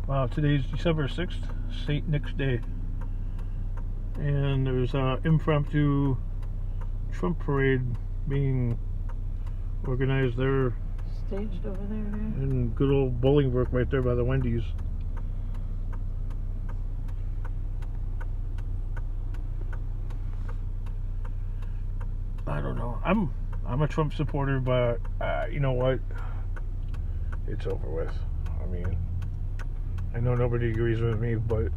Wow, today's December 6th, St. Nick's Day. And there's an impromptu Trump parade being organized there. Staged over there, yeah. In good old Bolingbrook right there by the Wendy's. I don't know. I'm a Trump supporter, but you know what? It's over with. I mean, I know nobody agrees with me, but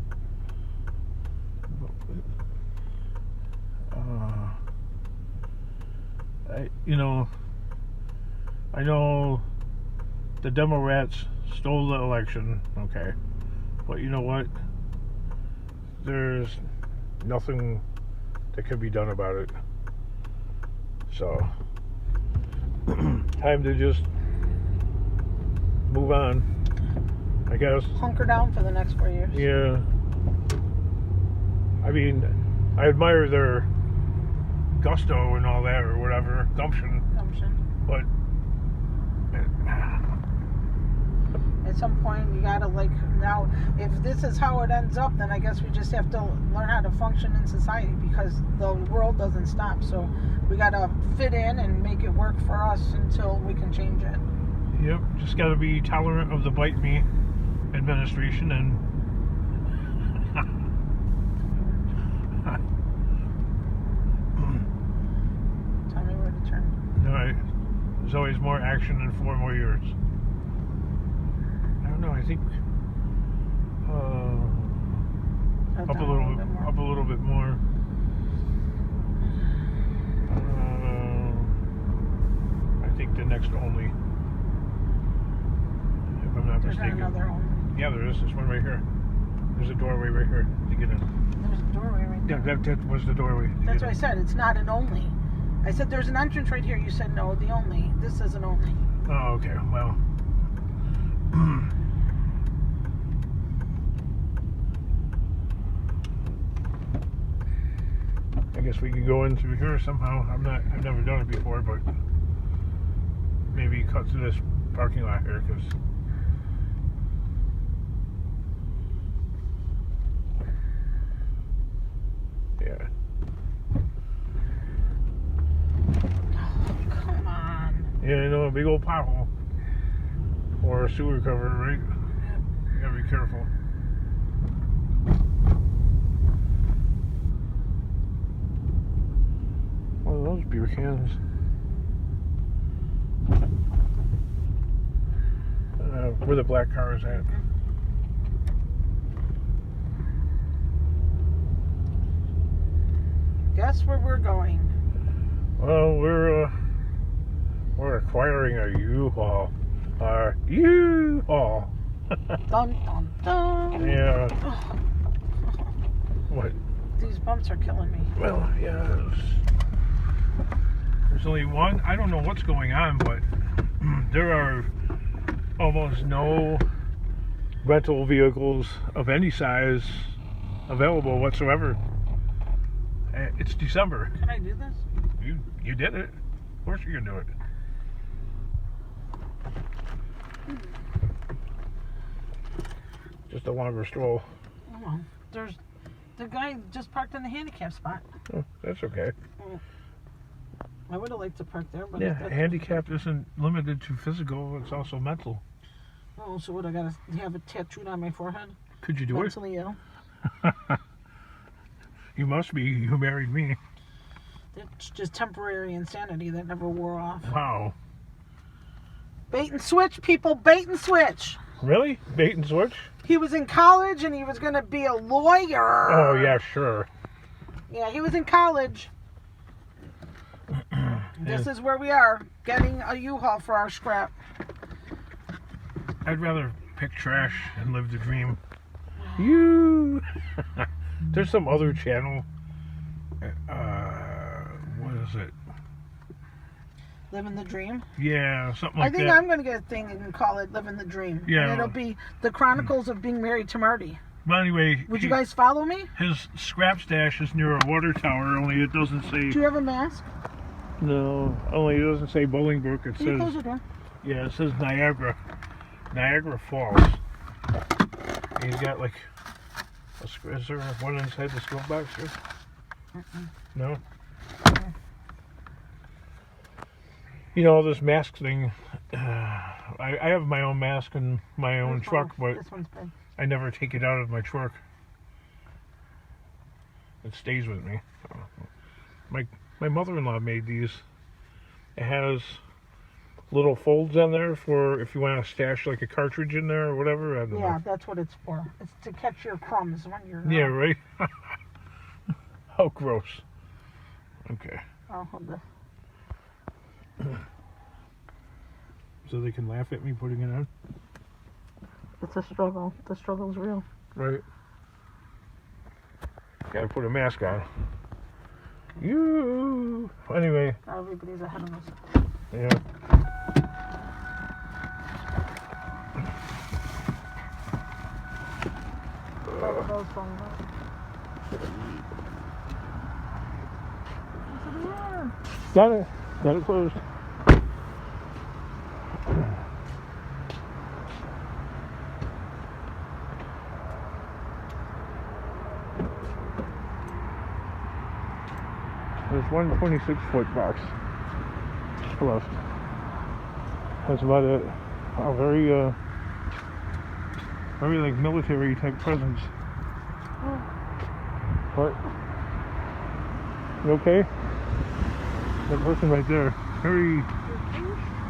I know the Democrats stole the election, okay, but you know what? There's nothing that can be done about it. So, time to just move on, I guess. Hunker down for the next 4 years. Yeah. I mean, I admire their gusto and all that, or whatever, gumption. But at some point, you gotta, now, if this is how it ends up, then I guess we just have to learn how to function in society, because the world doesn't stop. So we gotta fit in and make it work for us until we can change it. Yep, just gotta be tolerant of the bite me administration and Tell me where to turn. Alright. There's always more action in 4 more years. I don't know, I think up a little bit more. I think the next only, if I'm not mistaken. There's another only. Yeah, there is. There's one right here. There's a doorway right here to get in. There's a doorway right there. Yeah, that was the doorway. That's what I said. It's not an only. I said there's an entrance right here. You said no, the only. This is an only. Oh, okay. Well. I guess we can go in through here somehow. I've never done it before, but maybe cut through this parking lot here, because yeah. Oh, come on. Yeah, I know, a big old pothole or a sewer cover, right? You gotta be careful. What are those beer cans? Where the black car is at. Guess where we're going? Well, we're acquiring a U-Haul. U-Haul. Dun dun dun. Yeah. What? These bumps are killing me. Well, yeah. There's only one. I don't know what's going on, but there are almost no rental vehicles of any size available whatsoever. It's December. Can I do this? You did it. Of course you can do it. Just a longer stroll. Oh, there's the guy just parked in the handicap spot. Oh, that's okay. I would have liked to park there, but yeah, handicap isn't limited to physical; it's also mental. Oh, so what? I gotta have it tattooed on my forehead? Could you do Mentally ill? You must be. You married me. It's just temporary insanity that never wore off. Wow. Bait and switch, people. Bait and switch. Really? Bait and switch? He was in college and he was going to be a lawyer. Oh, yeah, sure. Yeah, he was in college. This is where we are, getting a U-Haul for our scrap. I'd rather pick trash and live the dream. You. There's some other channel. What is it? Living the Dream? Yeah, something like that. I think I'm going to get a thing and call it Living the Dream. Yeah. And it'll be the Chronicles of Being Married to Marty. Well, anyway. Would you guys follow me? His scrap stash is near a water tower, only it doesn't say... Do you have a mask? No, only it doesn't say Bolingbrook. It Can you says... close the door? Yeah, it says Niagara. Niagara Falls. He's got like is there one inside the glove box here? No? You know, this mask thing, I have my own mask in my own truck, but this one's big. I never take it out of my truck. It stays with me. My mother-in-law made these. It has little folds on there for if you want to stash like a cartridge in there or whatever. I don't know. That's what it's for. It's to catch your crumbs when you're... Yeah, right? How gross. Okay. I'll hold this. So they can laugh at me putting it on? It's a struggle. The struggle's real. Right. Gotta put a mask on. You. Anyway. Everybody's ahead of us. Yeah. Got it. Got it closed. There's one 26-foot box. Plus. That's about it. Oh, very like military type presence. What? You okay? That person right there, very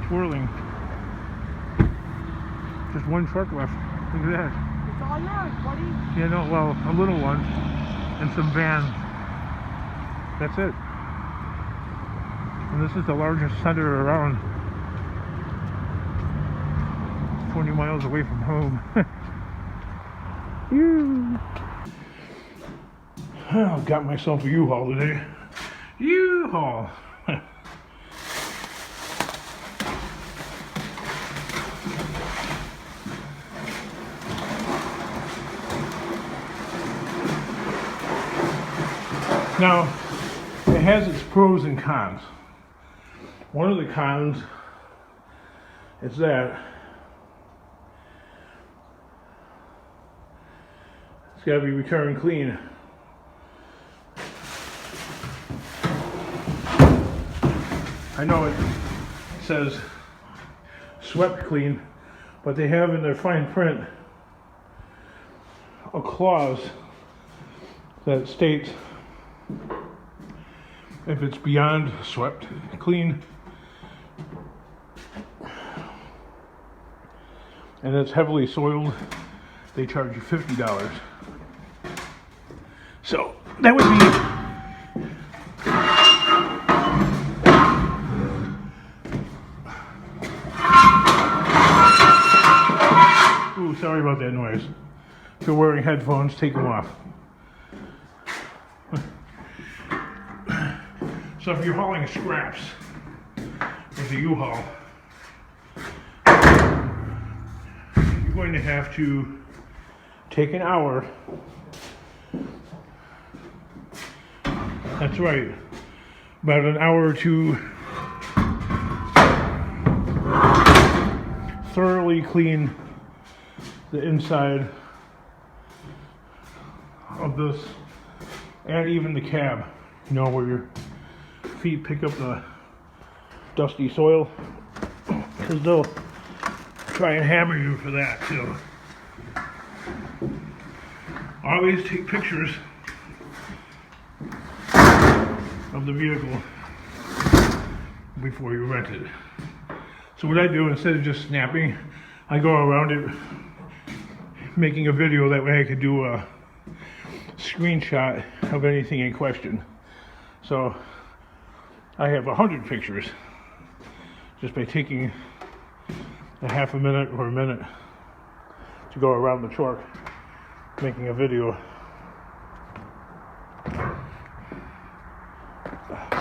twirling. Just one truck left. Look at that. It's all yours, buddy. Yeah, no, well, a little one and some vans. That's it. And this is the largest center around. 20 miles away from home. Oh, got myself a U-Haul today. U-Haul. Now, it has its pros and cons. One of the cons is that it's got to be returned clean. I know it says swept clean, but they have in their fine print a clause that states if it's beyond swept clean and it's heavily soiled, they charge you $50. So that would be ooh, sorry about that noise. If you're wearing headphones, take them off. So if you're hauling scraps with a U-Haul, you're going to have to take an hour. That's right, about an hour to thoroughly clean the inside of this and even the cab, you know, where your feet pick up the dusty soil, because they'll try and hammer you for that too. Always take pictures of the vehicle before you rent it. So what I do, instead of just snapping, I go around it making a video. That way I could do a screenshot of anything in question. So I have 100 pictures just by taking a half a minute or a minute to go around the truck making a video.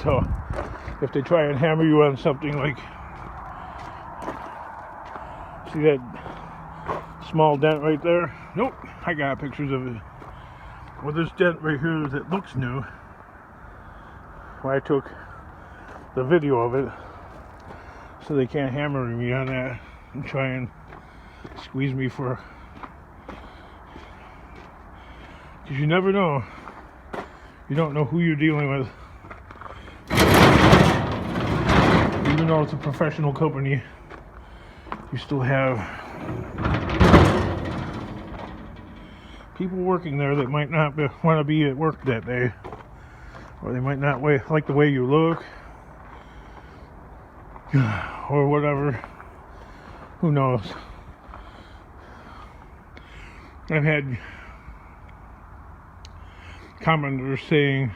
So if they try and hammer you on something like, see that small dent right there? Nope, I got pictures of it. Well, this dent right here that looks new, well, I took the video of it, so they can't hammer me on that and try and squeeze me for Because you never know. You don't know who you're dealing with. Even though it's a professional company, you still have people working there that might not want to be at work that day, or they might not like the way you look, or whatever. Who knows? I've had commenters saying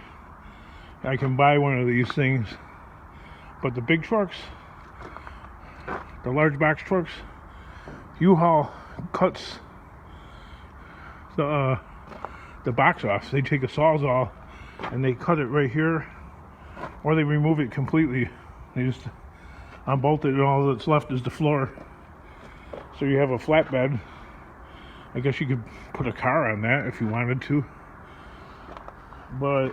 I can buy one of these things, but the big trucks, the large box trucks, U-Haul cuts the box off. They take a sawzall and they cut it right here, or they remove it completely. They just unbolt it, and all that's left is the floor. So you have a flatbed. I guess you could put a car on that if you wanted to, but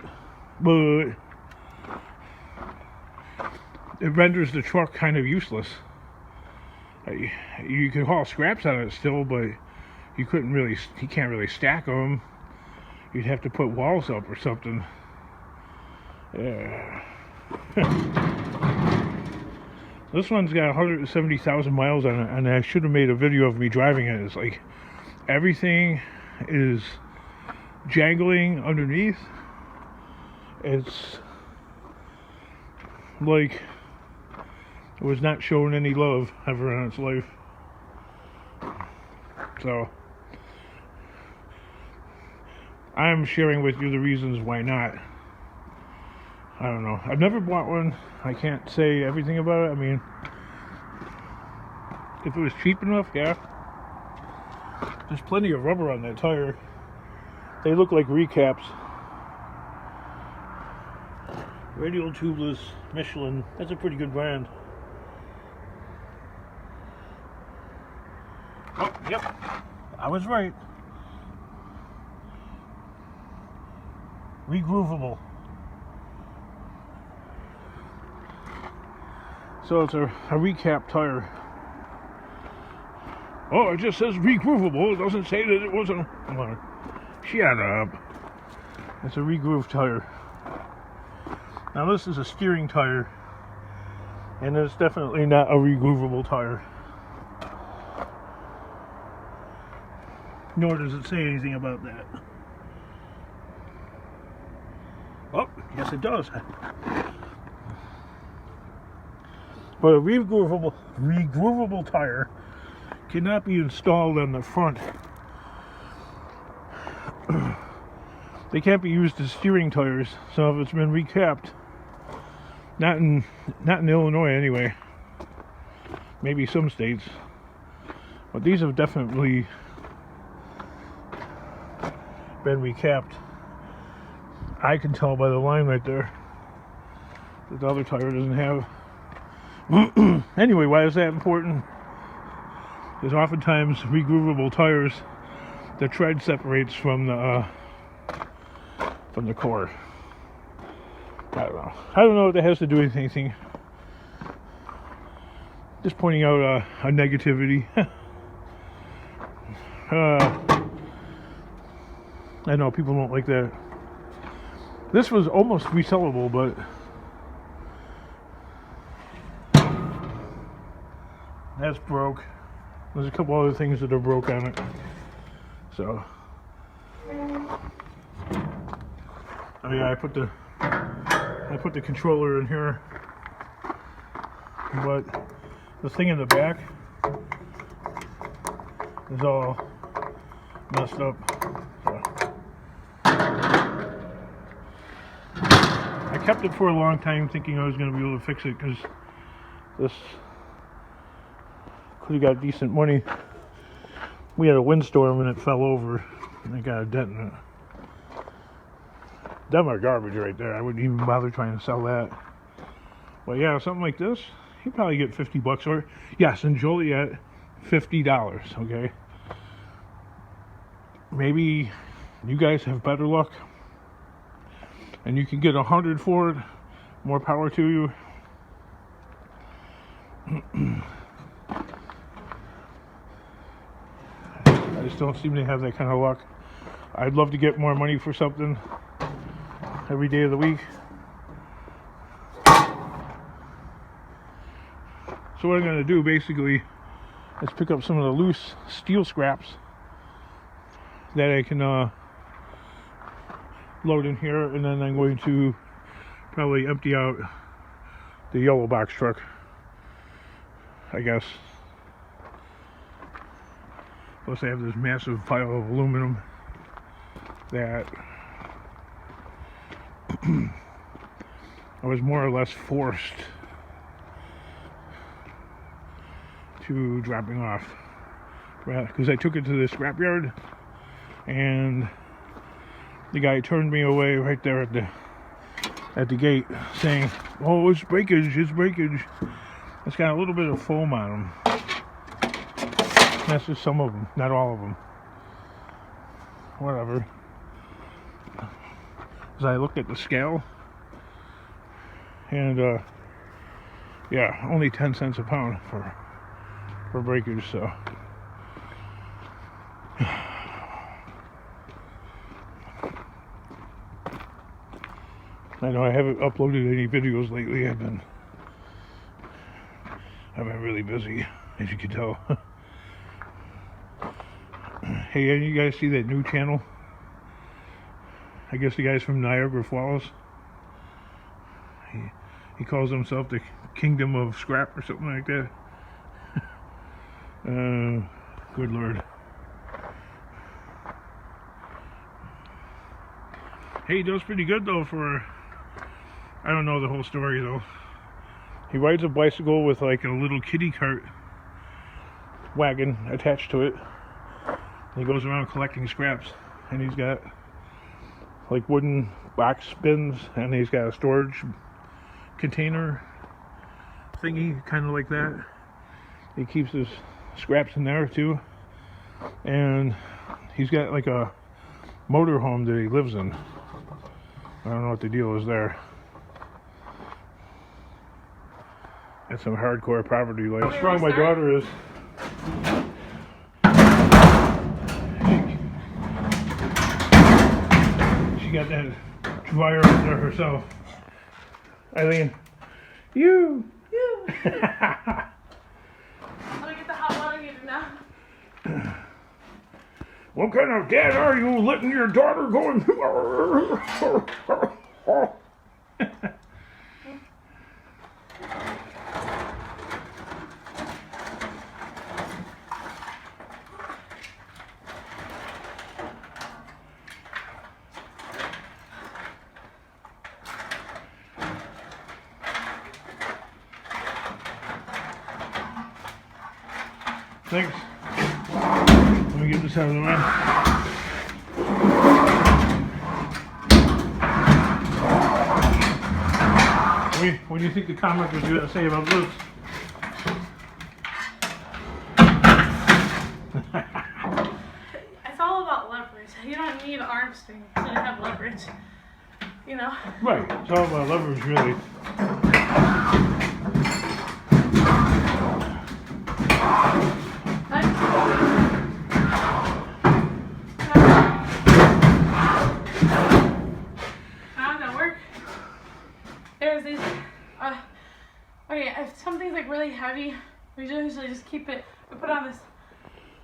it renders the truck kind of useless. You could haul scraps on it still, but you can't really stack them. You'd have to put walls up or something. Yeah. This one's got 170,000 miles on it, and I should have made a video of me driving it. It's like everything is jangling underneath. It's like it was not showing any love ever in its life. So I'm sharing with you the reasons why not. I don't know. I've never bought one. I can't say everything about it. I mean, if it was cheap enough, yeah. There's plenty of rubber on that tire. They look like recaps. Radial tubeless Michelin. That's a pretty good brand. Oh, yep. I was right. Regroovable. So it's a recap tire. Oh, it just says regroovable. It doesn't say that it wasn't. Shut up. It's a regroove tire. Now this is a steering tire, and it's definitely not a regroovable tire. Nor does it say anything about that. Oh, yes it does. But a regroovable tire cannot be installed on the front. They can't be used as steering tires. So if it's been recapped, not in Illinois anyway. Maybe some states, but these have definitely been recapped. I can tell by the line right there that the other tire doesn't have. Anyway, why is that important? Because oftentimes regroovable tires, the tread separates from the core. I don't know what that has to do with anything. Just pointing out a negativity. I know people don't like that. This was almost resellable, but that's broke. There's a couple other things that are broke on it. So, oh yeah, I put the controller in here, but the thing in the back is all messed up. So, I kept it for a long time, thinking I was going to be able to fix it, because this could have got decent money. We had a windstorm and it fell over, and I got a dent in it. Them are garbage right there. I wouldn't even bother trying to sell that. But yeah, something like this, you probably get $50 or yes, in Joliet, $50. Okay, maybe you guys have better luck, and you can get 100 for it. More power to you. I just don't seem to have that kind of luck. I'd love to get more money for something every day of the week. So what I'm going to do basically is pick up some of the loose steel scraps that I can load in here, and then I'm going to probably empty out the yellow box truck, I guess. Plus I have this massive pile of aluminum that I was more or less forced to dropping off, because I took it to the scrapyard and the guy turned me away right there at the gate, saying, "Oh, it's breakage, it's breakage." It's got a little bit of foam on them. That's just some of them, not all of them. Whatever. As I looked at the scale, and yeah, only 10 cents a pound for breakage, so. I know I haven't uploaded any videos lately. I've been really busy, as you can tell. Hey, any of you guys see that new channel? I guess the guy's from Niagara Falls. He calls himself the Kingdom of Scrap or something like that. Good Lord. Hey, he does pretty good though for, I don't know the whole story though. He rides a bicycle with like a little kiddie cart wagon attached to it. He goes around collecting scraps, and he's got like wooden box bins, and he's got a storage container thingy, kind of like that. He keeps his scraps in there too, and he's got like a motorhome that he lives in. I don't know what the deal is there. That's some hardcore poverty life. How strong my daughter is. She got that dryer up there herself. Eileen, you. Let me get the hot water heater now. What kind of dad are you letting your daughter go in? Thanks. Let me get this out of the way. What do you think the comic was going to say about this? It's all about leverage. You don't need arm strength to have leverage. You know? Right. It's all about leverage, really. If something's like really heavy, we usually just keep it, we put on this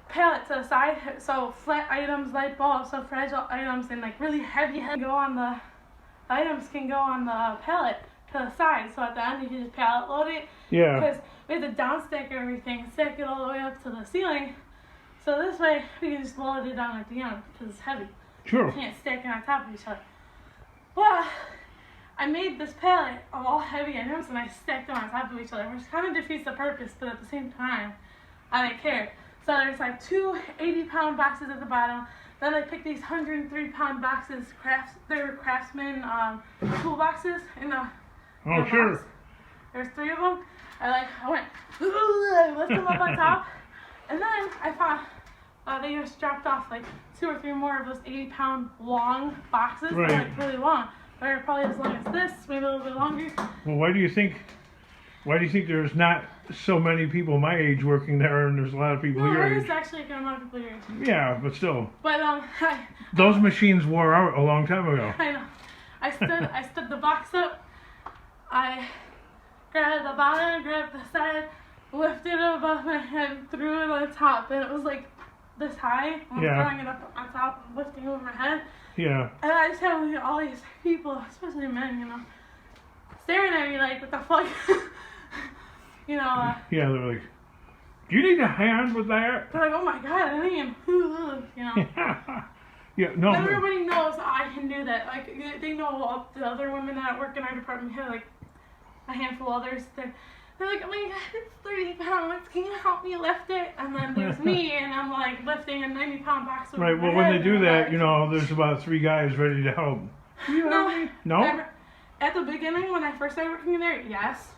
pallet to the side, so flat items, light bulbs, so fragile items, and like really heavy go on the items can go on the pallet to the side, so at the end you can just pallet load it. Yeah. Because we have to downstack everything, stack it all the way up to the ceiling, so this way we can just load it down at the end because it's heavy. Sure. You can't stack it on top of each other. But I made this pallet of all heavy items and I stacked them on top of each other, which kind of defeats the purpose, but at the same time, I didn't care. So there's like two 80-pound boxes at the bottom. Then I picked these 103-pound boxes, they're Craftsman tool boxes in the sure. box. There's 3 of them. I went, I lift them up on top, and then I found they just dropped off like 2 or 3 more of those 80-pound long boxes. Right. They're like really long. They're probably as long as this, maybe a little bit longer. Well, why do you think there's not so many people my age working there, and there's a lot of people No, your there is age. actually a good amount of people your age. Yeah, but still, But those machines wore out a long time ago. I know. I stood the box up. I grabbed the bottom, grabbed the side, lifted it above my head, threw it on top, and it was like this high. I'm Yeah. throwing it up on top, and lifting over my head. Yeah. And I just have like, all these people, especially men, you know, staring at me like, what the fuck? You know, Yeah, they're like, do you need a hand with that? they're like, oh my god, I didn't even, you know. Yeah, no. Everybody knows I can do that. Like, they know all the other women that work in our department have like a handful of others. They're like, oh my god, it's 30 pounds. Can you help me lift it? And then there's me, and I'm like lifting a 90-pound box over Right, my well, when head, they do and I'm that, like, you know, there's about 3 guys ready to help. No. No? At the beginning, when I first started working there, yes.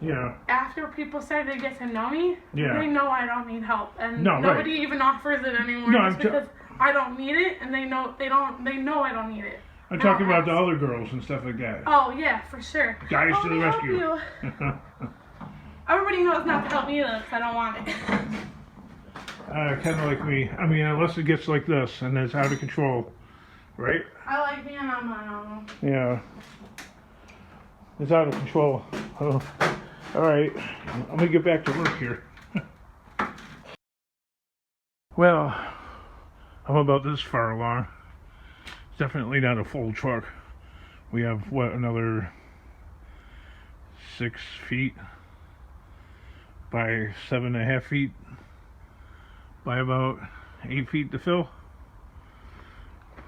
Yeah. After people started to get to know me, Yeah. they know I don't need help, and No, nobody right. even offers it anymore. No, just because I don't need it, and they know I don't need it. I'm They talking don't about the ask. other girls and stuff like that. Oh yeah, for sure. Guys to the Let me help rescue. you. Everybody knows not to help me though, because I don't want it. Kind of like me. I mean, unless it gets like this and it's out of control, right? I like being on my own. Yeah. It's out of control. Oh. All right. Let me get back to work here. Well, I'm about this far along. It's definitely not a full truck. We have, what, another 6 feet by 7.5 feet by about 8 feet to fill.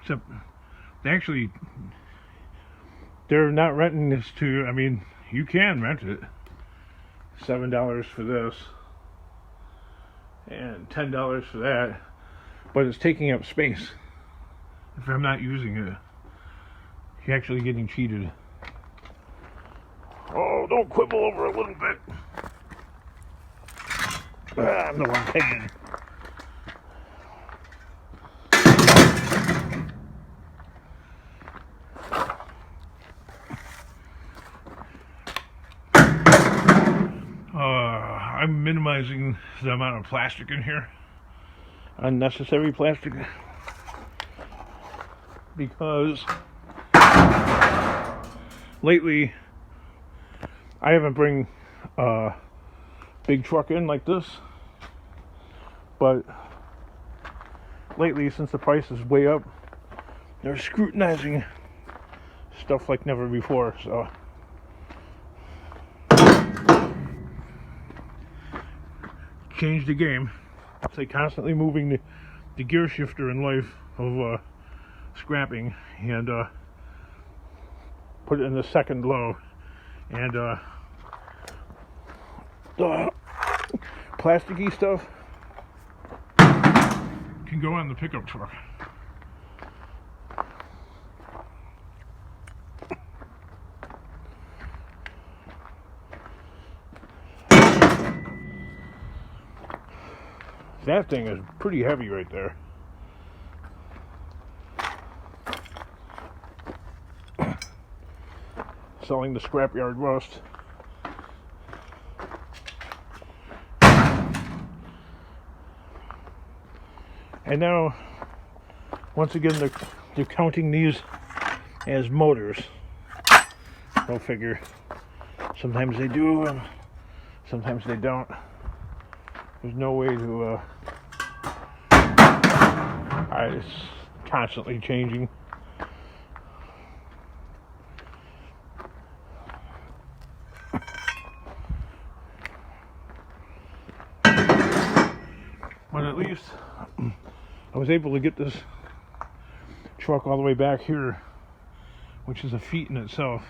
Except, they're not renting this to, I mean, you can rent it. $7 for this and $10 for that, but it's taking up space. If I'm not using it, you're actually getting cheated. Oh, don't quibble over a little bit. I'm the one paying. I'm minimizing the amount of plastic in here. Unnecessary plastic. Because lately I haven't bring a big truck in like this. But lately, since the price is way up, they're scrutinizing stuff like never before, so change the game. It's like constantly moving the gear shifter in life of scrapping and put it in the second low, and the plasticky stuff can go on the pickup truck. That thing is pretty heavy right there. Selling the scrapyard rust. And now, once again, they're counting these as motors. Go figure. Sometimes they do, and sometimes they don't. There's no way to, it's constantly changing. But at least I was able to get this truck all the way back here, which is a feat in itself.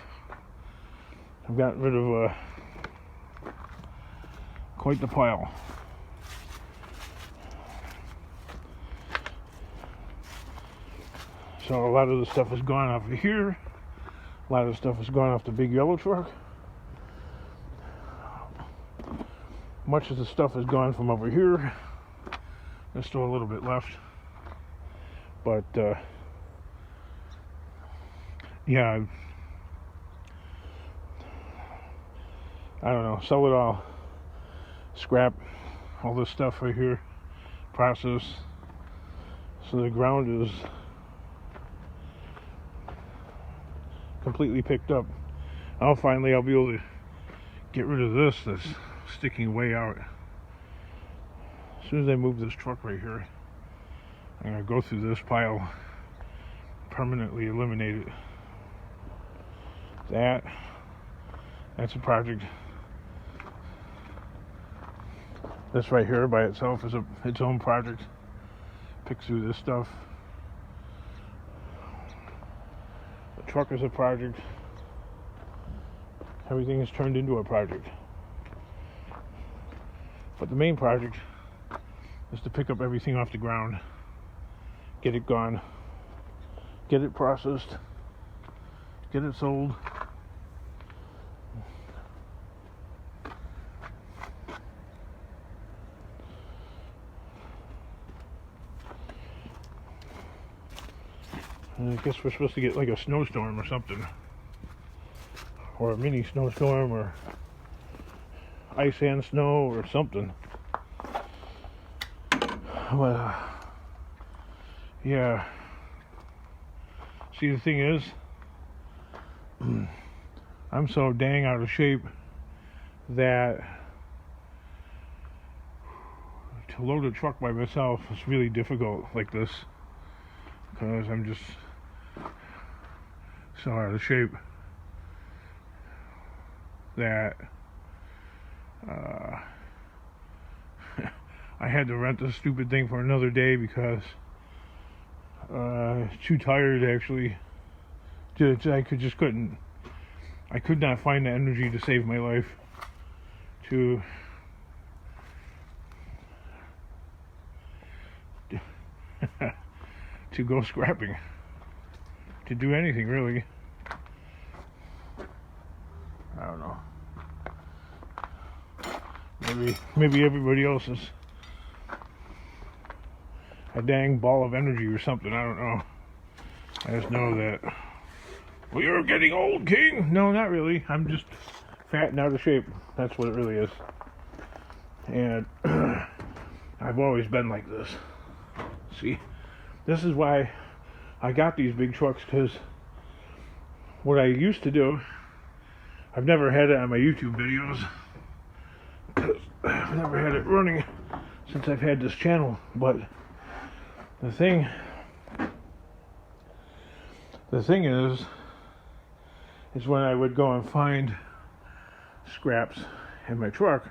I've gotten rid of quite the pile. So a lot of the stuff has gone off of here. A lot of the stuff has gone off the big yellow truck. Much of the stuff has gone from over here. There's still a little bit left. But, yeah, I don't know, sell it all. scrap all this stuff right here, process, so the ground is completely picked up. I'll be able to get rid of this that's sticking way out. As soon as I move this truck right here, I'm gonna go through this pile, permanently eliminate it. That's a project. This right here by itself is its own project. Pick through this stuff. The truck is a project. Everything is turned into a project. But the main project is to pick up everything off the ground, get it gone, get it processed, get it sold. And I guess we're supposed to get like a snowstorm or something, or a mini snowstorm, or ice and snow or something. Well, yeah. See, the thing is, I'm so dang out of shape that to load a truck by myself is really difficult like this, because I'm just so out of shape that I had to rent this stupid thing for another day because too tired actually. I could not find the energy to save my life to to go scrapping, to do anything really. I don't know. Maybe everybody else is a dang ball of energy or something. I don't know. I just know that. Well, you're getting old, King. No, not really. I'm just fat and out of shape. That's what it really is. And I've always been like this. See, this is why I got these big trucks, because what I used to do, I've never had it on my YouTube videos, because I've never had it running since I've had this channel. But the thing is when I would go and find scraps in my truck,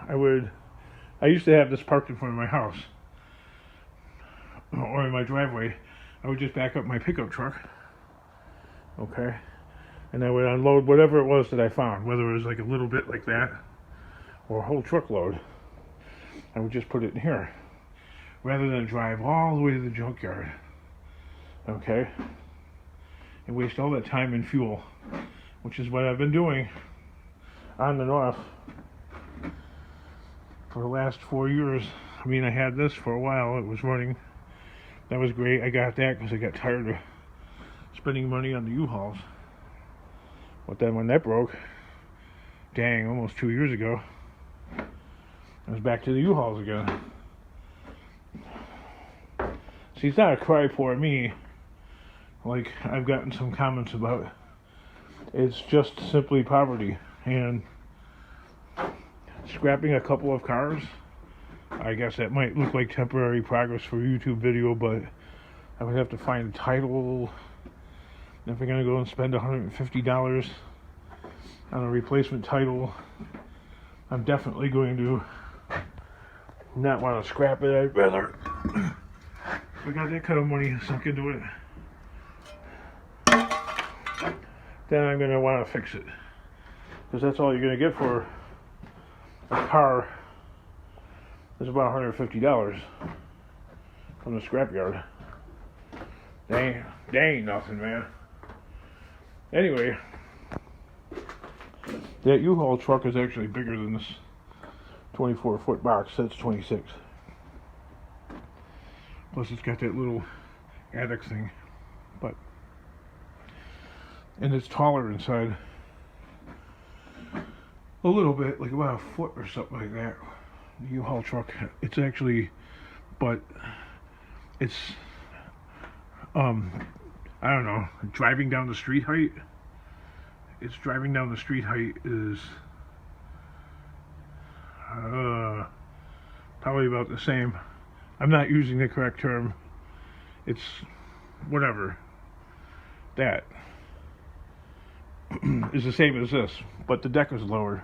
I used to have this parked in front of my house or in my driveway. I would just back up my pickup truck, okay, and I would unload whatever it was that I found, whether it was like a little bit like that or a whole truckload. I would just put it in here rather than drive all the way to the junkyard, okay, and waste all that time and fuel, which is what I've been doing on and off for the last 4 years. I mean, I had this for a while. It was running. That was great. I got that because I got tired of spending money on the U-Hauls. But then when that broke, dang, almost 2 years ago, I was back to the U-Hauls again. See, it's not a cry for me, like I've gotten some comments about. It's just simply poverty, and scrapping a couple of cars, I guess that might look like temporary progress for a YouTube video, but I would have to find a title. If I'm going to go and spend $150 on a replacement title, I'm definitely going to not want to scrap it. I'd rather, if I got that kind of money sunk into it, then I'm going to want to fix it, because that's all you're going to get for a car. Is about $150 from the scrapyard. They ain't nothing, man. Anyway, that U-Haul truck is actually bigger than this 24-foot box. That's 26. Plus, it's got that little attic thing, and it's taller inside. a little bit, like about a foot or something like that. The U-Haul truck. It's actually, but it's I don't know, driving down the street height. It's driving down the street height is probably about the same. I'm not using the correct term. It's whatever. That is the same as this, but the deck is lower.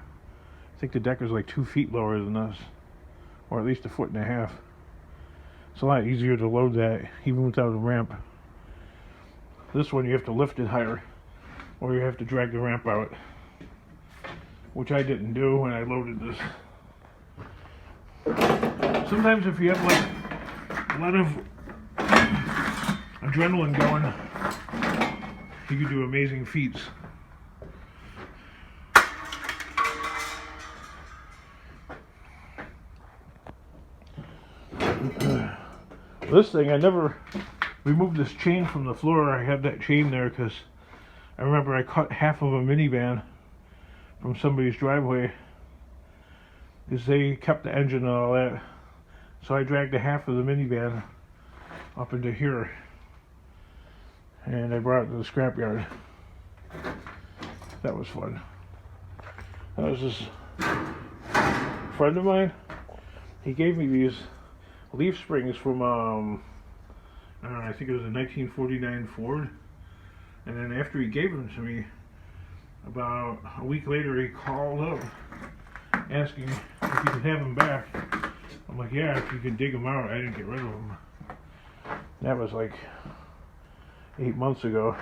I think the deck is like 2 feet lower than this, or at least 1.5 feet. It's a lot easier to load that even without a ramp. This one you have to lift it higher, or you have to drag the ramp out, which I didn't do when I loaded this. Sometimes if you have like a lot of adrenaline going, you can do amazing feats. This thing, I never removed this chain from the floor. I had that chain there because I remember I cut half of a minivan from somebody's driveway because they kept the engine and all that. So I dragged the half of the minivan up into here and I brought it to the scrapyard. That was fun. That was this friend of mine. He gave me these leaf springs from I think it was a 1949 Ford, and then after he gave them to me, about a week later he called up asking if he could have them back. I'm like, yeah, if you could dig them out. I didn't get rid of them. That was like 8 months ago,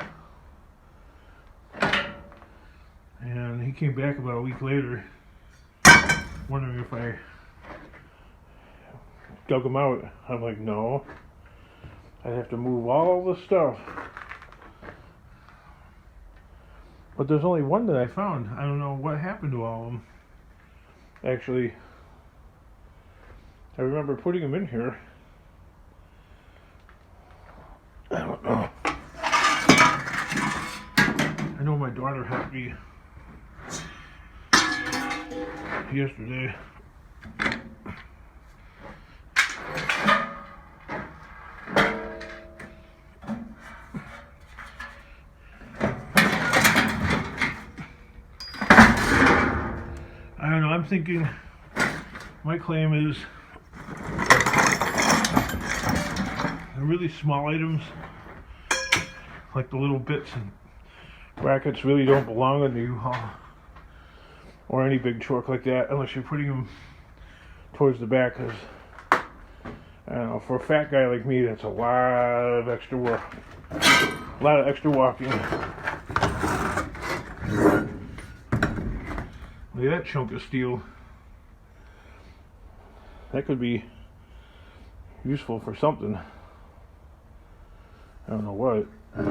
and he came back about a week later wondering if I dug them out. I'm like, no, I'd have to move all the stuff. But there's only one that I found. I don't know what happened to all of them. Actually, I remember putting them in here. I don't know. I know my daughter helped me yesterday. I don't know, I'm thinking my claim is the really small items, like the little bits and brackets, really don't belong in the U-Haul or any big truck like that unless you're putting them towards the back, because I don't know, for a fat guy like me, that's a lot of extra work, a lot of extra walking. Look at that chunk of steel. That could be useful for something. I don't know what. I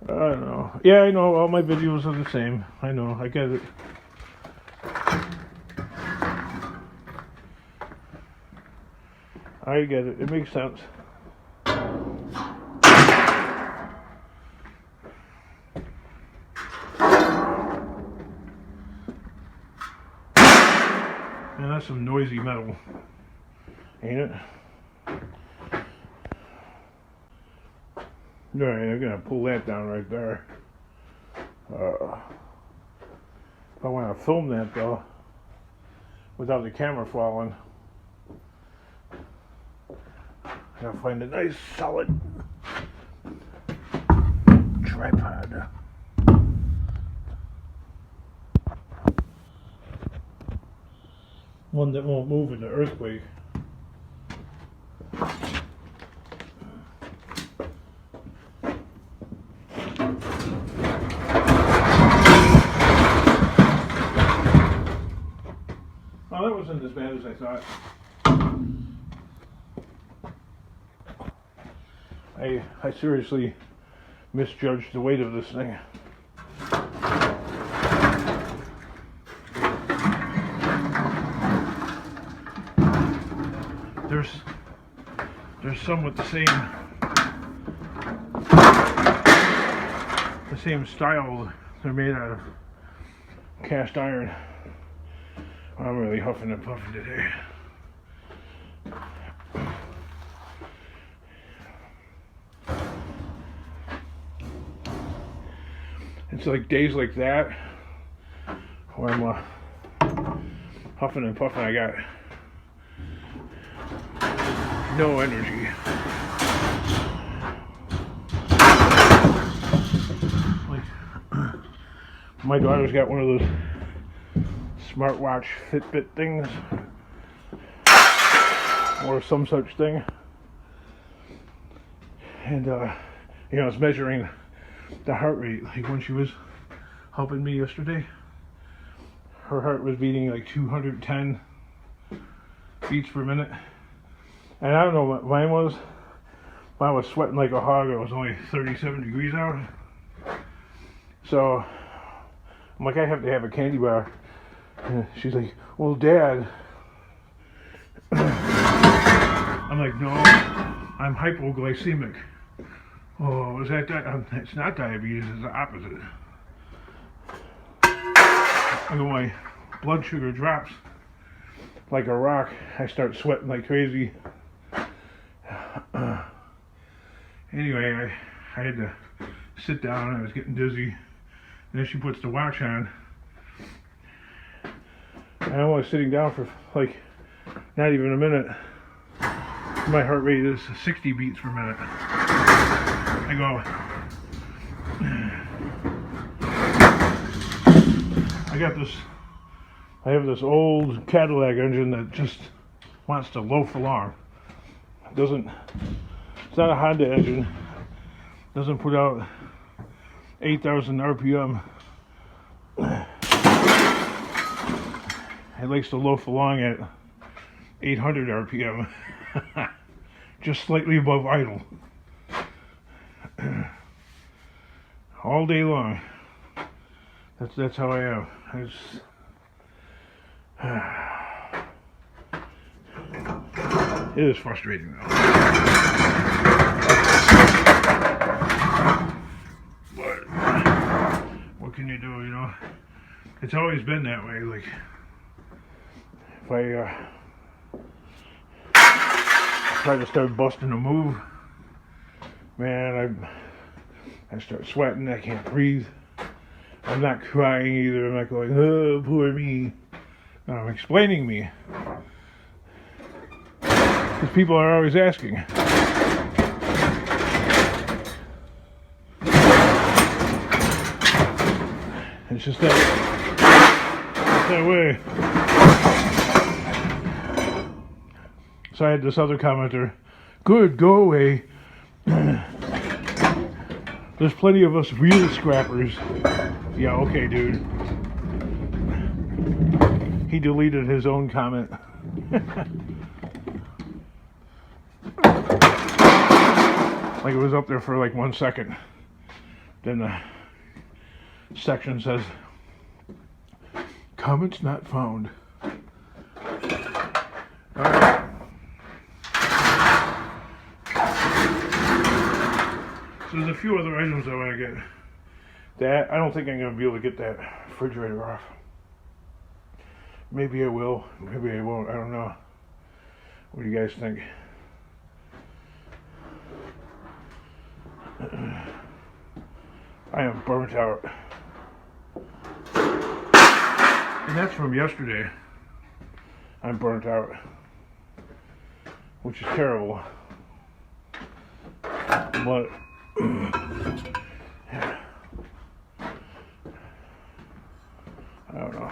don't know. Yeah, I know, all my videos are the same. I know, I get it. I get it. It makes sense. Man, that's some noisy metal, ain't it? Alright, I'm gonna pull that down right there. If I want to film that though, without the camera falling, I gotta find a nice solid tripod. One that won't move in the earthquake. Oh, that wasn't as bad as I thought. I seriously misjudged the weight of this thing. some with the same style. They're made out of cast iron. I'm really huffing and puffing today. It's like days like that where I'm huffing and puffing. I got no energy. Like, my daughter's got one of those smartwatch Fitbit things or some such thing, and it's measuring the heart rate. Like when she was helping me yesterday, her heart was beating like 210 beats per minute, and I don't know what mine was. Mine was sweating like a hog. It was only 37 degrees out, so I'm like, I have to have a candy bar. And she's like, well, Dad. I'm like, no, I'm hypoglycemic. Oh, is that it's not diabetes, it's the opposite. And when my blood sugar drops like a rock, I start sweating like crazy. Anyway, I had to sit down. I was getting dizzy. And then she puts the watch on. And I'm only sitting down for like not even a minute. My heart rate is 60 beats per minute. I go, I have this old Cadillac engine that just wants to loaf along. It's not a Honda engine. Doesn't put out 8,000 RPM. It likes to loaf along at 800 RPM. Just slightly above idle. All day long. That's how I am. It is frustrating though. But what can you do, you know? It's always been that way. Like if I try to start busting a move, man, I start sweating. I can't breathe. I'm not crying either. I'm not going, oh, poor me. No, I'm explaining me. Because people are always asking. It's just that way. So I had this other commenter, good, go away. There's plenty of us real scrappers. Yeah, okay, dude. He deleted his own comment. Like it was up there for like 1 second. Then the section says, comments not found. Alright. So there's a few other items I want to get. That, I don't think I'm going to be able to get that refrigerator off. Maybe I will, maybe I won't, I don't know. What do you guys think? I am burnt out. And that's from yesterday. I'm burnt out. Which is terrible. But I don't know.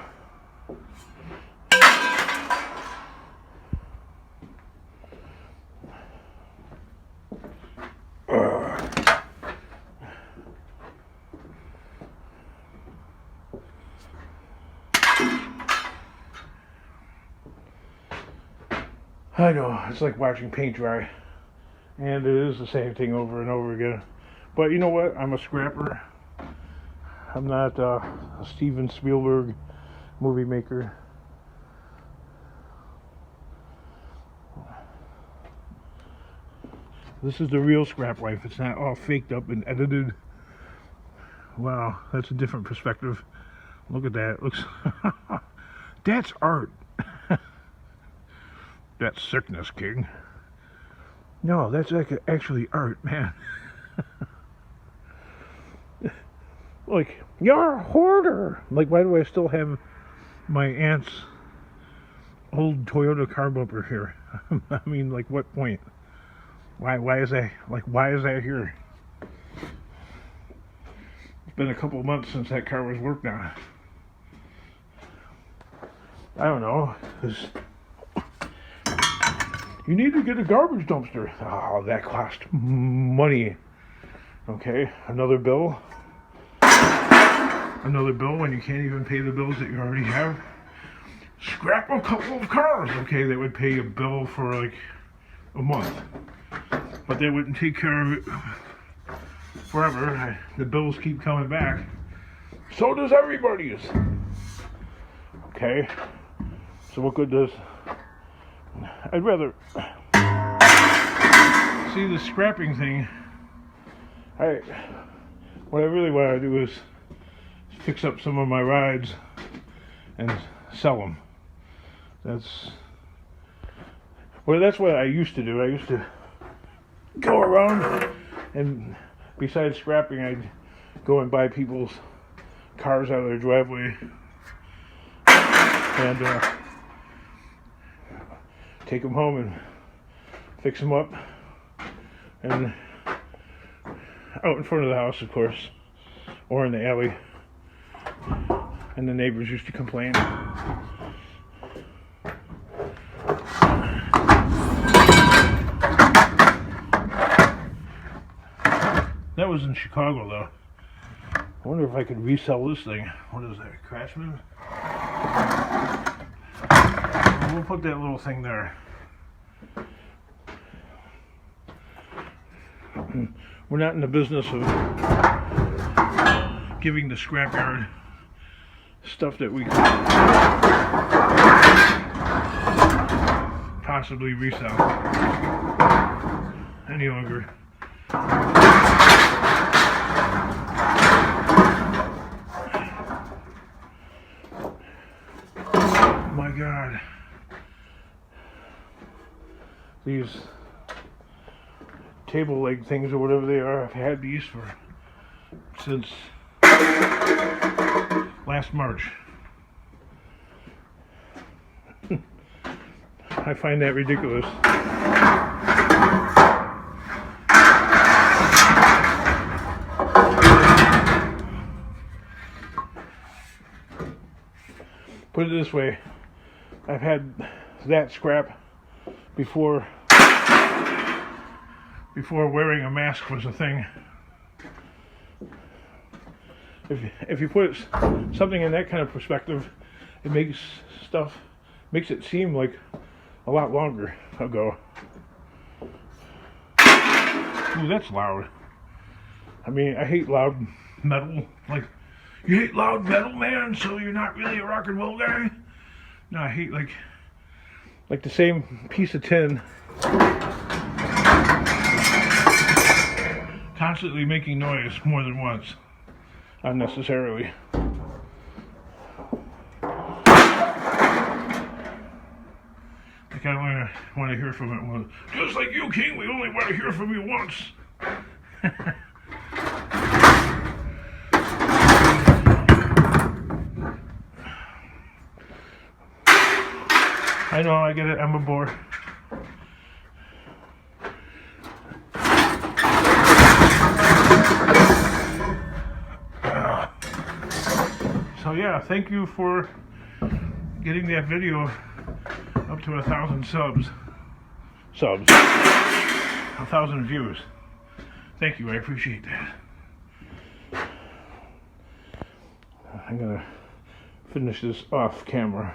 I know, it's like watching paint dry. And it is the same thing over and over again. But you know what? I'm a scrapper. I'm not a Steven Spielberg movie maker. This is the real scrap wife. It's not all faked up and edited. Wow, that's a different perspective. Look at that. Looks that's art. That's sickness, King. No, that's like actually art, man. Like, you're a hoarder. Like, why do I still have my aunt's old Toyota car bumper here? I mean, like, what point? Why is that, like, why is that here? It's been a couple of months since that car was worked on. I don't know, 'cause you need to get a garbage dumpster. Oh, that cost money. Okay, another bill. Another bill when you can't even pay the bills that you already have. Scrap a couple of cars. Okay, they would pay a bill for like a month, but they wouldn't take care of it forever. The bills keep coming back. So does everybody's. Okay, so what good does... I'd rather see the scrapping thing. What I really want to do is fix up some of my rides and sell them. That's what I used to do. I used to go around and besides scrapping, I'd go and buy people's cars out of their driveway and take them home and fix them up, and out in front of the house, of course, or in the alley. And the neighbors used to complain. That was in Chicago, though. I wonder if I could resell this thing. What is that, Craftsman? We'll put that little thing there. We're not in the business of giving the scrapyard stuff that we could possibly resell any longer. My God. These table leg things or whatever they are, I've had these since last March. I find that ridiculous. Put it this way, I've had that scrap before wearing a mask was a thing. If you put something in that kind of perspective, it makes it seem like a lot longer ago. Ooh, that's loud. I mean, I hate loud metal. Like, you hate loud metal, man, so you're not really a rock and roll guy? No, I hate like the same piece of tin constantly making noise more than once, unnecessarily. Like, I only want to hear from it once. Just like you, King, we only want to hear from you once. I know, I get it, I'm a bore. So yeah, thank you for getting that video up to 1,000 subs. 1,000 views. Thank you, I appreciate that. I'm gonna finish this off camera.